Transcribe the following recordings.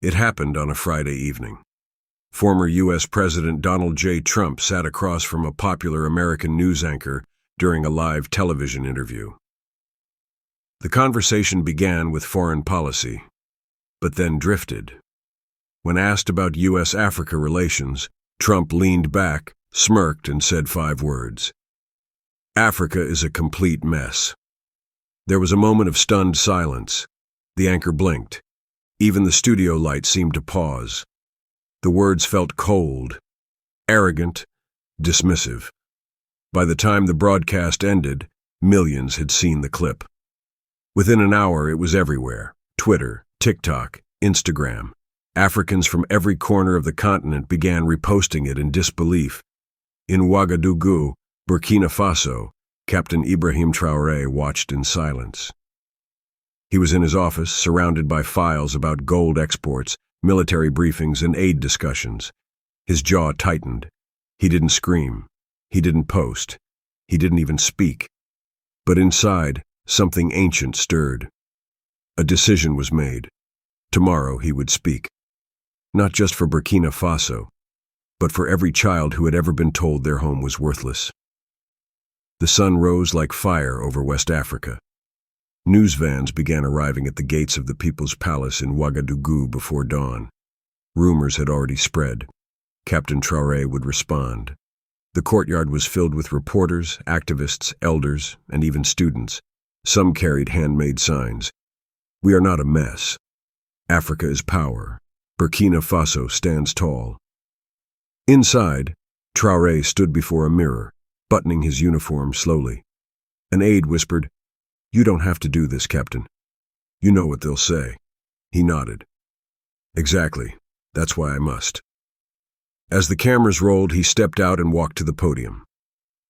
It happened on a Friday evening. Former U.S. President Donald J. Trump sat across from a popular American news anchor during a live television interview. The conversation began with foreign policy, but then drifted. When asked about U.S.-Africa relations, Trump leaned back, smirked, and said 5 words. Africa is a complete mess. There was a moment of stunned silence. The anchor blinked. Even the studio light seemed to pause. The words felt cold, arrogant, dismissive. By the time the broadcast ended, millions had seen the clip. Within an hour, it was everywhere. Twitter, TikTok, Instagram. Africans from every corner of the continent began reposting it in disbelief. In Ouagadougou, Burkina Faso, Captain Ibrahim Traoré watched in silence. He was in his office, surrounded by files about gold exports, military briefings, and aid discussions. His jaw tightened. He didn't scream. He didn't post. He didn't even speak. But inside, something ancient stirred. A decision was made. Tomorrow he would speak. Not just for Burkina Faso, but for every child who had ever been told their home was worthless. The sun rose like fire over West Africa. News vans began arriving at the gates of the People's Palace in Ouagadougou before dawn. Rumors had already spread. Captain Traoré would respond. The courtyard was filled with reporters, activists, elders, and even students. Some carried handmade signs. We are not a mess. Africa is power. Burkina Faso stands tall. Inside, Traoré stood before a mirror, buttoning his uniform slowly. An aide whispered, "You don't have to do this, Captain. You know what they'll say." He nodded. "Exactly. That's why I must." As the cameras rolled, he stepped out and walked to the podium.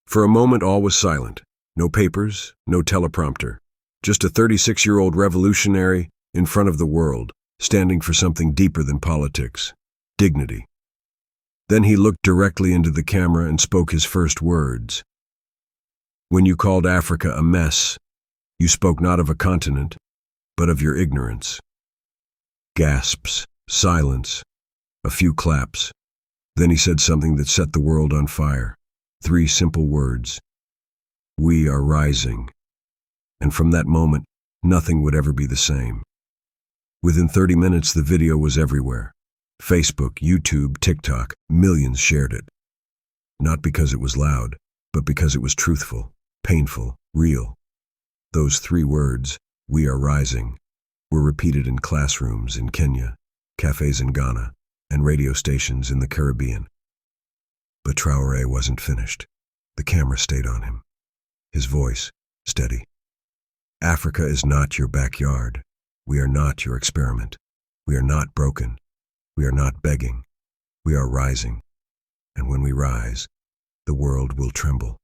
For a moment, all was silent. No papers, no teleprompter. Just a 36-year-old revolutionary in front of the world, standing for something deeper than politics, dignity. Then he looked directly into the camera and spoke his first words. "When you called Africa a mess, you spoke not of a continent, but of your ignorance." Gasps, silence, a few claps. Then he said something that set the world on fire. 3 simple words. "We are rising." And from that moment, nothing would ever be the same. Within 30 minutes, the video was everywhere. Facebook, YouTube, TikTok, millions shared it. Not because it was loud, but because it was truthful, painful, real. Those 3 words, "We are rising," were repeated in classrooms in Kenya, cafes in Ghana, and radio stations in the Caribbean. But Traoré wasn't finished. The camera stayed on him. His voice, steady. "Africa is not your backyard. We are not your experiment. We are not broken. We are not begging. We are rising. And when we rise, the world will tremble,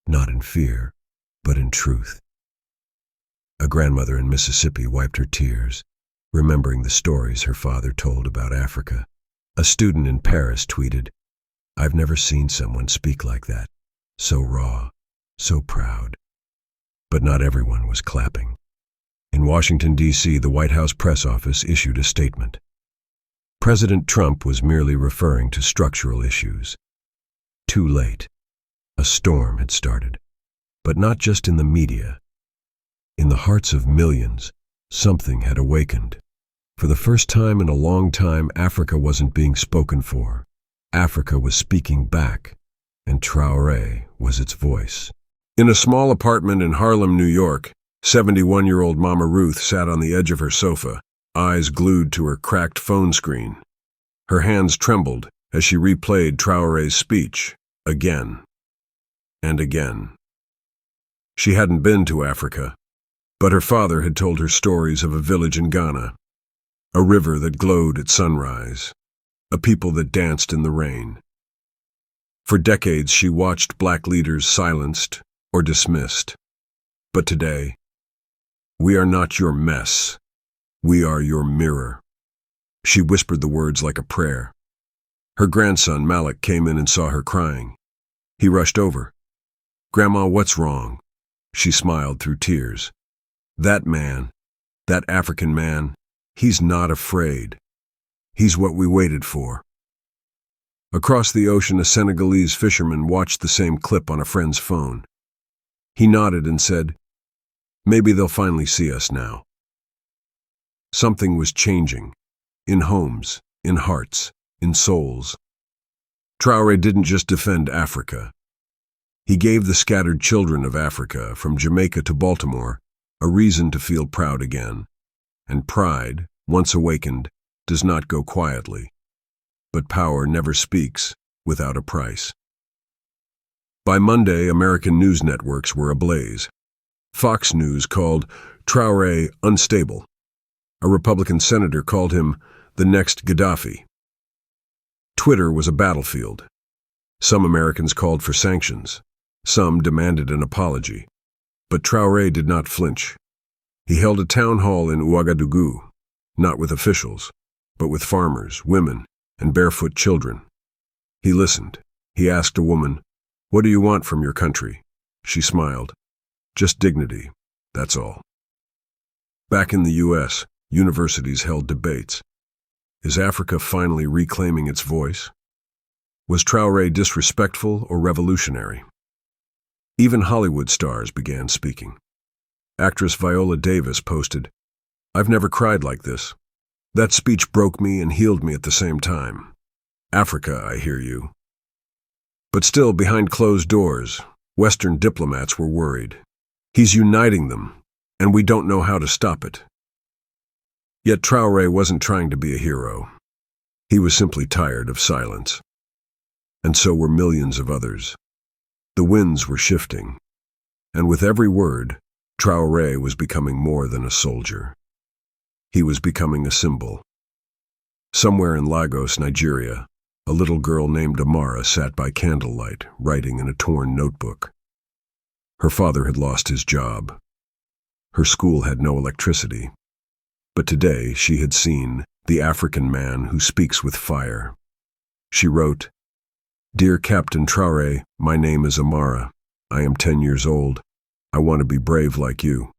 not in fear, but in truth." A grandmother in Mississippi wiped her tears, remembering the stories her father told about Africa. A student in Paris tweeted, "I've never seen someone speak like that. So raw, so proud." But not everyone was clapping. In Washington, D.C., the White House press office issued a statement. President Trump was merely referring to structural issues. Too late. A storm had started. But not just in the media. In the hearts of millions, something had awakened. For the first time in a long time, Africa wasn't being spoken for. Africa was speaking back, and Traoré was its voice. In a small apartment in Harlem, New York, 71-year-old Mama Ruth sat on the edge of her sofa, eyes glued to her cracked phone screen. Her hands trembled as she replayed Traoré's speech, again and again. She hadn't been to Africa, but her father had told her stories of a village in Ghana, a river that glowed at sunrise, a people that danced in the rain. For decades, she watched black leaders silenced or dismissed. But today, "We are not your mess. We are your mirror." She whispered the words like a prayer. Her grandson, Malik, came in and saw her crying. He rushed over. "Grandma, what's wrong?" She smiled through tears. "That man, that African man, he's not afraid. He's what we waited for. Across the ocean, a Senegalese fisherman watched the same clip on a friend's phone. He nodded and said, "Maybe they'll finally see us now." Something was changing. In homes, in hearts, in souls. Traoré didn't just defend Africa. He gave the scattered children of Africa, from Jamaica to Baltimore, a reason to feel proud again. And pride, once awakened, does not go quietly. But power never speaks without a price. By Monday, American news networks were ablaze. Fox News called Traoré unstable. A Republican senator called him the next Gaddafi. Twitter was a battlefield. Some Americans called for sanctions. Some demanded an apology. But Traoré did not flinch. He held a town hall in Ouagadougou, not with officials, but with farmers, women, and barefoot children. He listened. He asked a woman, "What do you want from your country?" She smiled. "Just dignity, that's all." Back in the U.S., universities held debates. Is Africa finally reclaiming its voice? Was Traoré disrespectful or revolutionary? Even Hollywood stars began speaking. Actress Viola Davis posted, "I've never cried like this. That speech broke me and healed me at the same time. Africa, I hear you." But still, behind closed doors, Western diplomats were worried. He's uniting them, and we don't know how to stop it. Yet Traoré wasn't trying to be a hero. He was simply tired of silence. And so were millions of others. The winds were shifting, and with every word, Traoré was becoming more than a soldier. He was becoming a symbol. Somewhere in Lagos, Nigeria, a little girl named Amara sat by candlelight, writing in a torn notebook. Her father had lost his job. Her school had no electricity. But today she had seen the African man who speaks with fire. She wrote, "Dear Captain Traoré, my name is Amara. I am 10 years old. I want to be brave like you.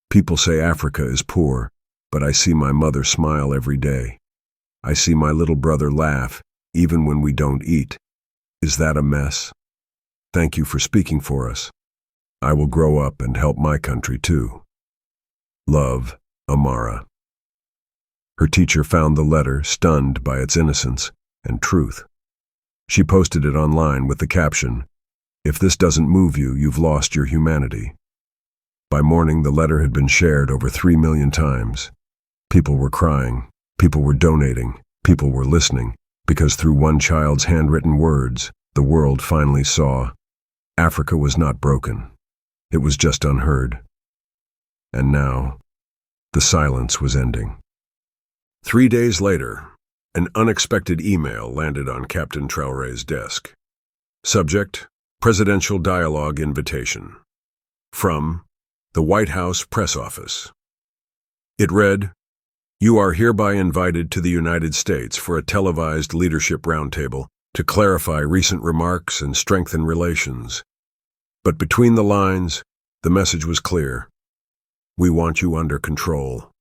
People say Africa is poor, but I see my mother smile every day. I see my little brother laugh, even when we don't eat. Is that a mess? Thank you for speaking for us. I will grow up and help my country too. Love, Amara." Her teacher found the letter, stunned by its innocence and truth. She posted it online with the caption, "If this doesn't move you, you've lost your humanity." By morning, the letter had been shared over 3 million times. People were crying, people were donating, people were listening, because through one child's handwritten words, the world finally saw Africa was not broken. It was just unheard. And now, the silence was ending. 3 days later, an unexpected email landed on Captain Traoré's desk. Subject, Presidential Dialogue Invitation. From the White House Press Office. It read, "You are hereby invited to the United States for a televised leadership roundtable to clarify recent remarks and strengthen relations." But between the lines, the message was clear. We want you under control.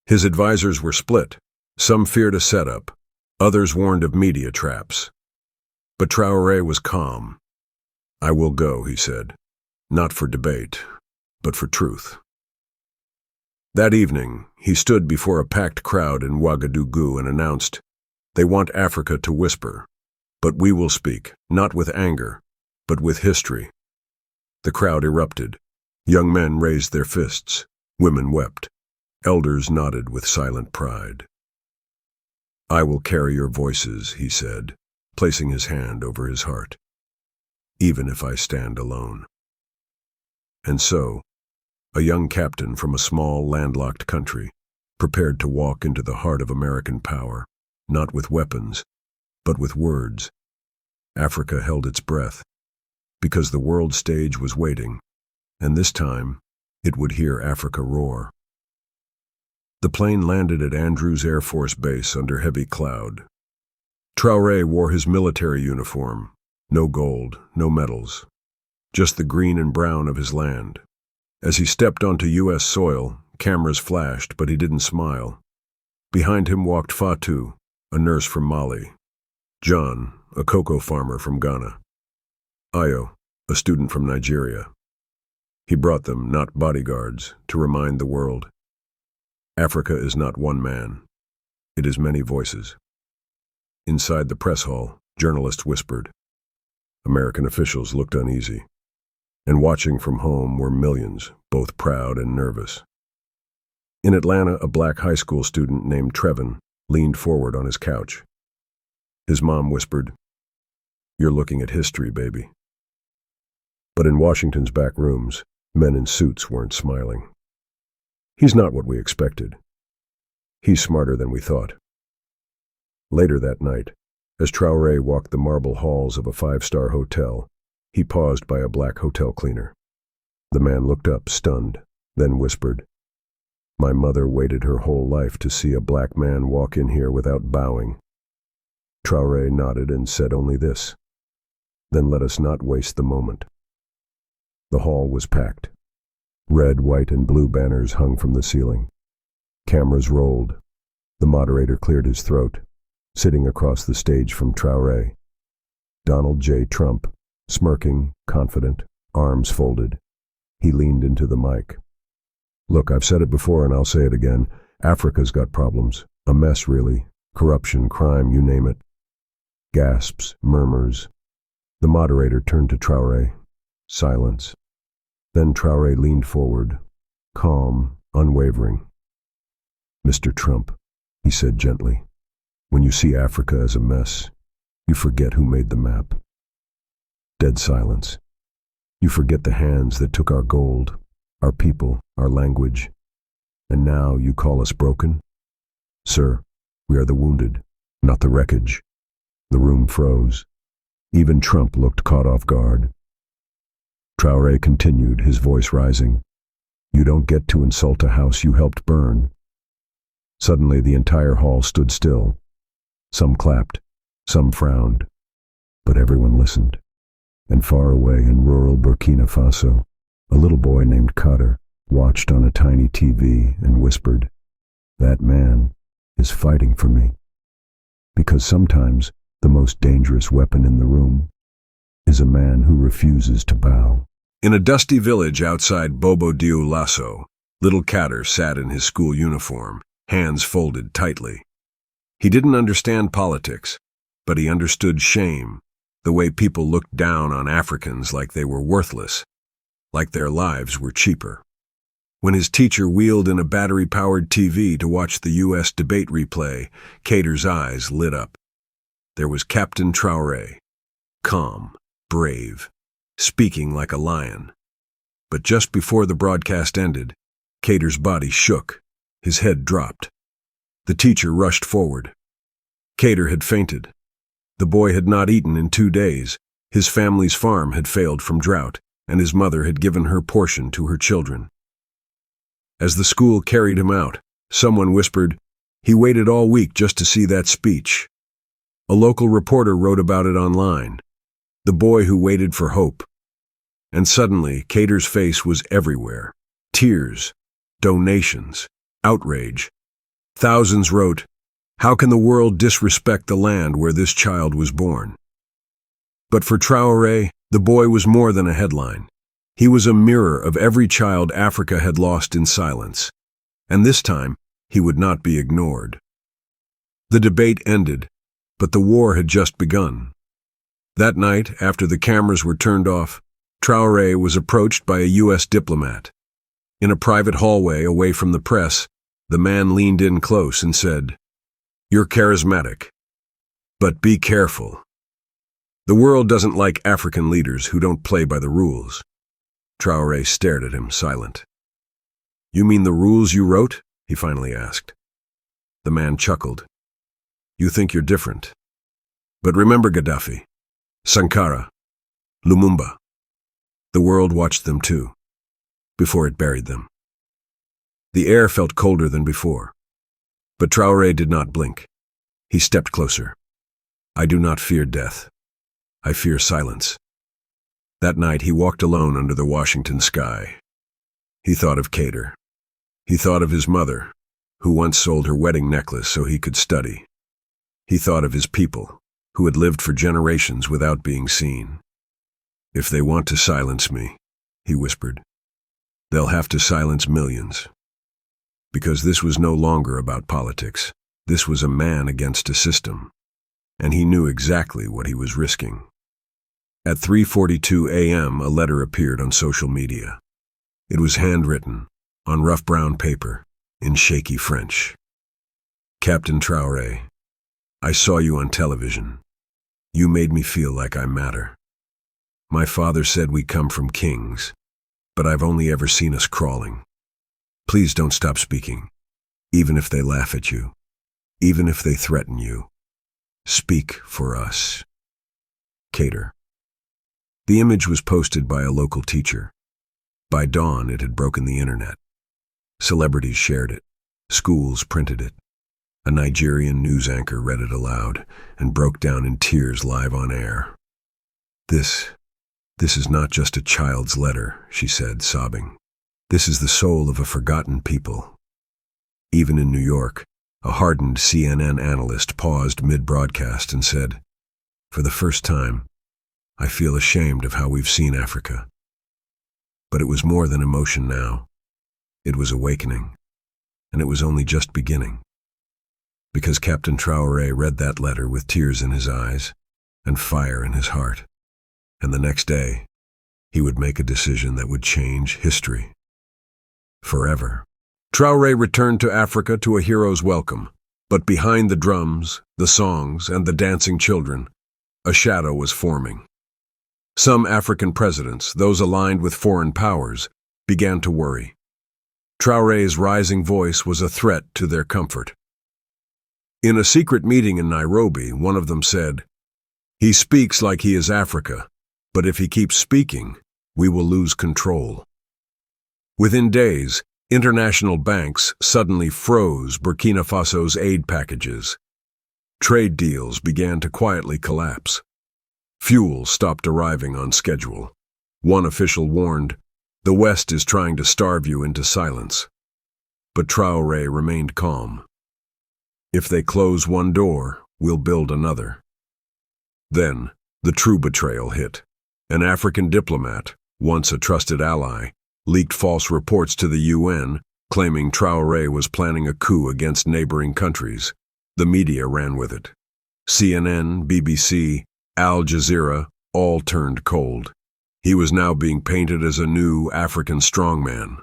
His advisors were split. Some feared a setup. Others warned of media traps. But Traoré was calm. "I will go," he said, "not for debate, but for truth." That evening, he stood before a packed crowd in Ouagadougou and announced, "They want Africa to whisper, but we will speak, not with anger, but with history." The crowd erupted. Young men raised their fists. Women wept. Elders nodded with silent pride. "I will carry your voices," he said, placing his hand over his heart, "even if I stand alone." And so, a young captain from a small, landlocked country, prepared to walk into the heart of American power, not with weapons, but with words. Africa held its breath, because the world stage was waiting, and this time, it would hear Africa roar. The plane landed at Andrews Air Force Base under heavy cloud. Traoré wore his military uniform, no gold, no medals, just the green and brown of his land. As he stepped onto U.S. soil, cameras flashed, but he didn't smile. Behind him walked Fatou, a nurse from Mali; John, a cocoa farmer from Ghana; Ayo, a student from Nigeria. He brought them, not bodyguards, to remind the world. Africa is not one man. It is many voices. Inside the press hall, journalists whispered. American officials looked uneasy. And watching from home were millions, both proud and nervous. In Atlanta, a black high school student named Trevin leaned forward on his couch. His mom whispered, "You're looking at history, baby." But in Washington's back rooms, men in suits weren't smiling. He's not what we expected. He's smarter than we thought. Later that night, as Traoré walked the marble halls of a five-star hotel, he paused by a black hotel cleaner. The man looked up, stunned, then whispered, "My mother waited her whole life to see a black man walk in here without bowing." Traoré nodded and said only this, "Then let us not waste the moment." The hall was packed. Red, white, and blue banners hung from the ceiling. Cameras rolled. The moderator cleared his throat. Sitting across the stage from Traoré, Donald J. Trump, smirking, confident, arms folded. He leaned into the mic. "Look, I've said it before and I'll say it again. Africa's got problems. A mess, really. Corruption, crime, you name it." Gasps, murmurs. The moderator turned to Traoré. Silence. Then Traoré leaned forward, calm, unwavering. "Mr. Trump," he said gently, "when you see Africa as a mess, you forget who made the map." Dead silence. "You forget the hands that took our gold, our people, our language. And now you call us broken? Sir, we are the wounded, not the wreckage." The room froze. Even Trump looked caught off guard. Traoré continued, his voice rising. "You don't get to insult a house you helped burn." Suddenly the entire hall stood still. Some clapped, some frowned, but everyone listened. And far away in rural Burkina Faso, a little boy named Kader watched on a tiny TV and whispered, "That man is fighting for me." Because sometimes the most dangerous weapon in the room is a man who refuses to bow. In a dusty village outside Bobo Dioulasso, little Kader sat in his school uniform, hands folded tightly. He didn't understand politics, but he understood shame, the way people looked down on Africans like they were worthless, like their lives were cheaper. When his teacher wheeled in a battery-powered TV to watch the U.S. debate replay, Kader's eyes lit up. There was Captain Traoré, calm, brave, speaking like a lion. But just before the broadcast ended, Kader's body shook, his head dropped. The teacher rushed forward. Kader had fainted. The boy had not eaten in 2 days. His family's farm had failed from drought, and his mother had given her portion to her children. As the school carried him out, someone whispered, "He waited all week just to see that speech." A local reporter wrote about it online. The boy who waited for hope. And suddenly, Kader's face was everywhere. Tears, donations, outrage. Thousands wrote, "How can the world disrespect the land where this child was born?" But for Traoré, the boy was more than a headline. He was a mirror of every child Africa had lost in silence. And this time, he would not be ignored. The debate ended, but the war had just begun. That night, after the cameras were turned off, Traoré was approached by a U.S. diplomat. In a private hallway away from the press, the man leaned in close and said, "You're charismatic, but be careful. The world doesn't like African leaders who don't play by the rules." Traoré stared at him, silent. "You mean the rules you wrote?" he finally asked. The man chuckled. "You think you're different. But remember Gaddafi, Sankara, Lumumba. The world watched them too, before it buried them." The air felt colder than before. But Traoré did not blink. He stepped closer. "I do not fear death. I fear silence." That night he walked alone under the Washington sky. He thought of Kader. He thought of his mother, who once sold her wedding necklace so he could study. He thought of his people, who had lived for generations without being seen. "If they want to silence me," he whispered, "they'll have to silence millions." Because this was no longer about politics. This was a man against a system, and he knew exactly what he was risking. At 3:42 a.m., a letter appeared on social media. It was handwritten, on rough brown paper, in shaky French. "Captain Traoré, I saw you on television. You made me feel like I matter. My father said we come from kings, but I've only ever seen us crawling. Please don't stop speaking, even if they laugh at you, even if they threaten you. Speak for us. Cater." The image was posted by a local teacher. By dawn, it had broken the internet. Celebrities shared it. Schools printed it. A Nigerian news anchor read it aloud and broke down in tears live on air. This is not just a child's letter," she said, sobbing. "This is the soul of a forgotten people." Even in New York, a hardened CNN analyst paused mid-broadcast and said, "For the first time, I feel ashamed of how we've seen Africa." But it was more than emotion now. It was awakening, and it was only just beginning. Because Captain Traoré read that letter with tears in his eyes and fire in his heart. And the next day, he would make a decision that would change history. Forever. Traoré returned to Africa to a hero's welcome, but behind the drums, the songs, and the dancing children, a shadow was forming. Some African presidents, those aligned with foreign powers, began to worry. Traoré's rising voice was a threat to their comfort. In a secret meeting in Nairobi, one of them said, "He speaks like he is Africa, but if he keeps speaking, we will lose control." Within days, international banks suddenly froze Burkina Faso's aid packages. Trade deals began to quietly collapse. Fuel stopped arriving on schedule. One official warned, "The West is trying to starve you into silence." But Traoré remained calm. "If they close one door, we'll build another." Then, the true betrayal hit. An African diplomat, once a trusted ally, leaked false reports to the UN, claiming Traoré was planning a coup against neighboring countries. The media ran with it. CNN, BBC, Al Jazeera, all turned cold. He was now being painted as a new African strongman.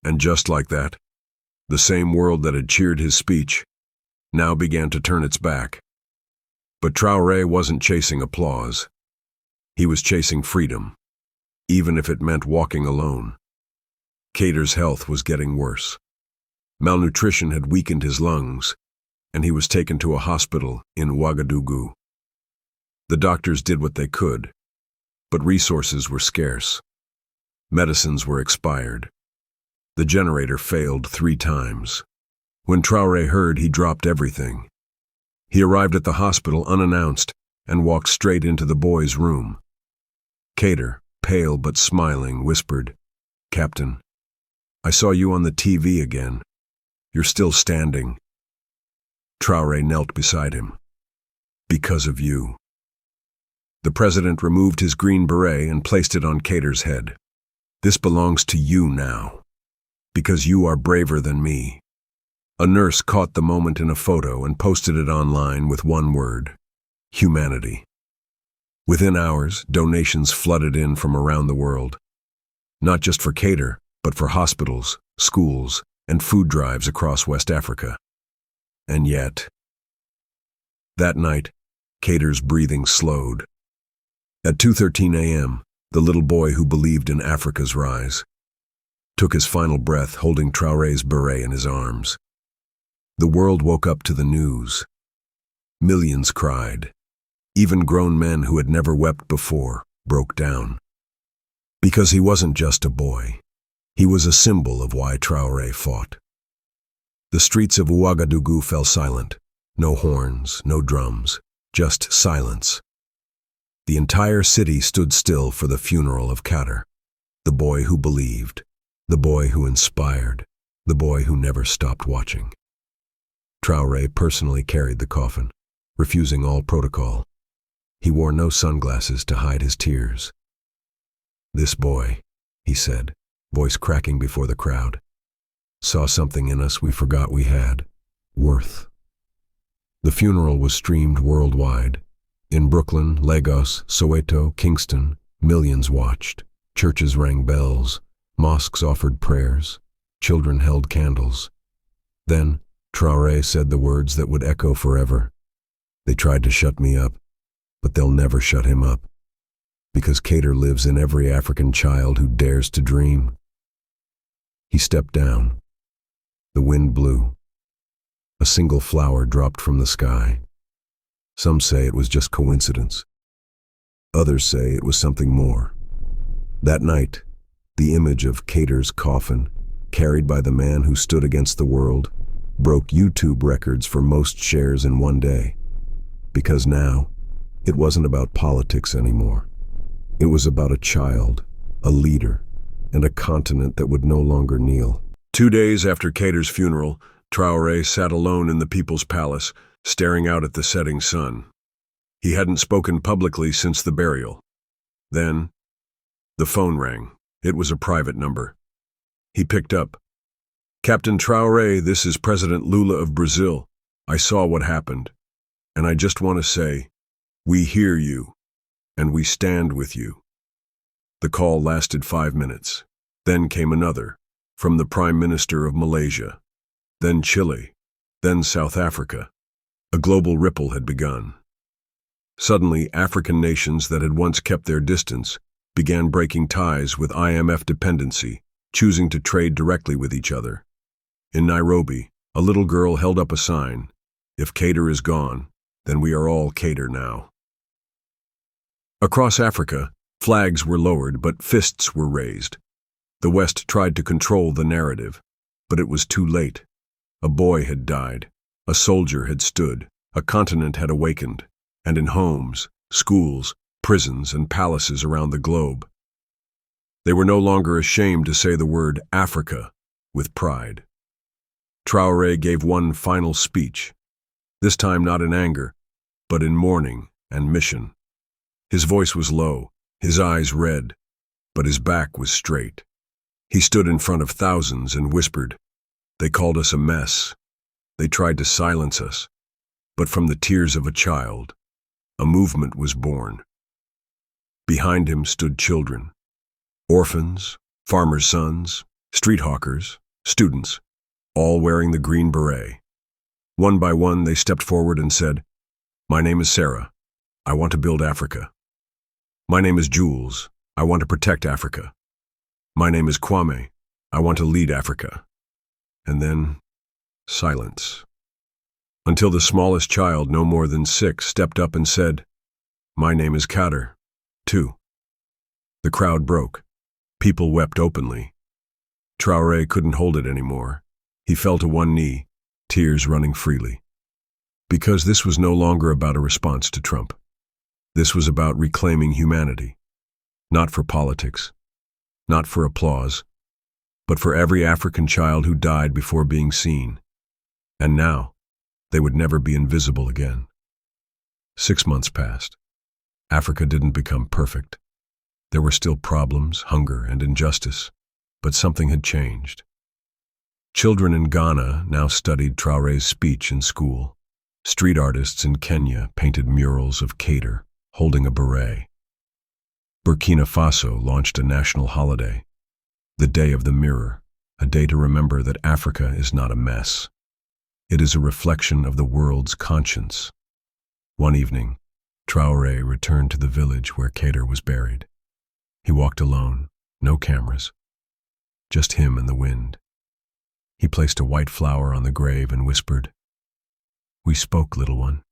And just like that, the same world that had cheered his speech now began to turn its back. But Traoré wasn't chasing applause. He was chasing freedom, even if it meant walking alone. Cater's health was getting worse. Malnutrition had weakened his lungs, and he was taken to a hospital in Ouagadougou. The doctors did what they could, but resources were scarce. Medicines were expired. The generator failed 3 times. When Traoré heard, he dropped everything. He arrived at the hospital unannounced and walked straight into the boy's room. Cater, pale but smiling, whispered, "Captain, I saw you on the TV again. You're still standing." Traoré knelt beside him. "Because of you." The president removed his green beret and placed it on Cater's head. "This belongs to you now, because you are braver than me." A nurse caught the moment in a photo and posted it online with one word: humanity. Within hours, donations flooded in from around the world. Not just for Cater, but for hospitals, schools, and food drives across West Africa. And yet, that night, Cater's breathing slowed. At 2:13 a.m., the little boy who believed in Africa's rise took his final breath holding Traoré's beret in his arms. The world woke up to the news. Millions cried. Even grown men who had never wept before broke down. Because he wasn't just a boy. He was a symbol of why Traoré fought. The streets of Ouagadougou fell silent. No horns, no drums, just silence. The entire city stood still for the funeral of Cater, the boy who believed, the boy who inspired, the boy who never stopped watching. Traoré personally carried the coffin, refusing all protocol. He wore no sunglasses to hide his tears. "This boy," he said, voice cracking before the crowd, "saw something in us we forgot we had. Worth." The funeral was streamed worldwide. In Brooklyn, Lagos, Soweto, Kingston, millions watched. Churches rang bells, mosques offered prayers, children held candles. Then, Traoré said the words that would echo forever. "They tried to shut me up, but they'll never shut him up, because Kader lives in every African child who dares to dream." He stepped down. The wind blew. A single flower dropped from the sky. Some say it was just coincidence. Others say it was something more. That night, the image of Kader's coffin, carried by the man who stood against the world, broke YouTube records for most shares in one day. Because now, it wasn't about politics anymore. It was about a child, a leader, and a continent that would no longer kneel. 2 days after Kader's funeral, Traoré sat alone in the People's Palace, staring out at the setting sun. He hadn't spoken publicly since the burial. Then, the phone rang. It was a private number. He picked up. "Captain Traoré, this is President Lula of Brazil. I saw what happened. And I just want to say, we hear you, and we stand with you." The call lasted 5 minutes. Then came another, from the Prime Minister of Malaysia. Then Chile. Then South Africa. A global ripple had begun. Suddenly, African nations that had once kept their distance began breaking ties with IMF dependency, choosing to trade directly with each other. In Nairobi, a little girl held up a sign, "If Kader is gone, then we are all Kader now." Across Africa, flags were lowered, but fists were raised. The West tried to control the narrative, but it was too late. A boy had died, a soldier had stood, a continent had awakened, and in homes, schools, prisons, and palaces around the globe, they were no longer ashamed to say the word Africa with pride. Traoré gave one final speech, this time not in anger, but in mourning and mission. His voice was low, his eyes red, but his back was straight. He stood in front of thousands and whispered, "They called us a mess. They tried to silence us. But from the tears of a child, a movement was born." Behind him stood children, orphans, farmers' sons, street hawkers, students, all wearing the green beret. One by one, they stepped forward and said, "My name is Sarah. I want to build Africa. My name is Jules. I want to protect Africa. My name is Kwame. I want to lead Africa." And then, silence. Until the smallest child, no more than 6, stepped up and said, "My name is Kader, too." The crowd broke. People wept openly. Traoré couldn't hold it anymore. He fell to one knee, tears running freely. Because this was no longer about a response to Trump. This was about reclaiming humanity. Not for politics, not for applause, but for every African child who died before being seen. And now, they would never be invisible again. 6 months passed. Africa didn't become perfect. There were still problems, hunger, and injustice, but something had changed. Children in Ghana now studied Traoré's speech in school. Street artists in Kenya painted murals of Kader holding a beret. Burkina Faso launched a national holiday, the Day of the Mirror, a day to remember that Africa is not a mess. It is a reflection of the world's conscience. One evening, Traoré returned to the village where Kader was buried. He walked alone, no cameras, just him and the wind. He placed a white flower on the grave and whispered, "We spoke, little one,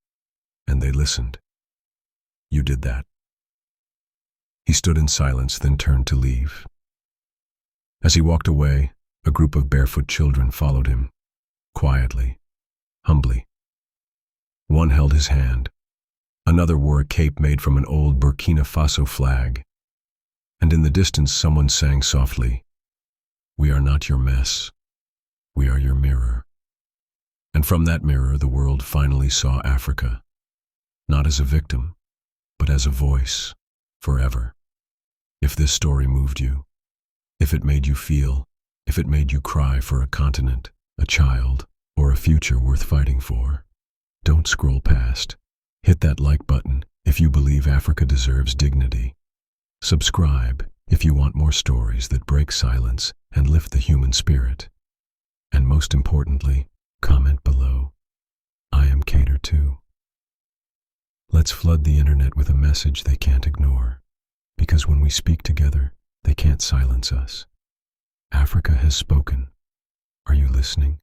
and they listened. You did that." He stood in silence, then turned to leave. As he walked away, a group of barefoot children followed him, quietly, humbly. One held his hand. Another wore a cape made from an old Burkina Faso flag. And in the distance, someone sang softly, "We are not your mess. We are your mirror." And from that mirror, the world finally saw Africa, not as a victim, but as a voice, forever. If this story moved you, if it made you feel, if it made you cry for a continent, a child, or a future worth fighting for, don't scroll past. Hit that like button if you believe Africa deserves dignity. Subscribe if you want more stories that break silence and lift the human spirit. And most importantly, comment below. I am Cater too. Let's flood the internet with a message they can't ignore. Because when we speak together, they can't silence us. Africa has spoken. Are you listening?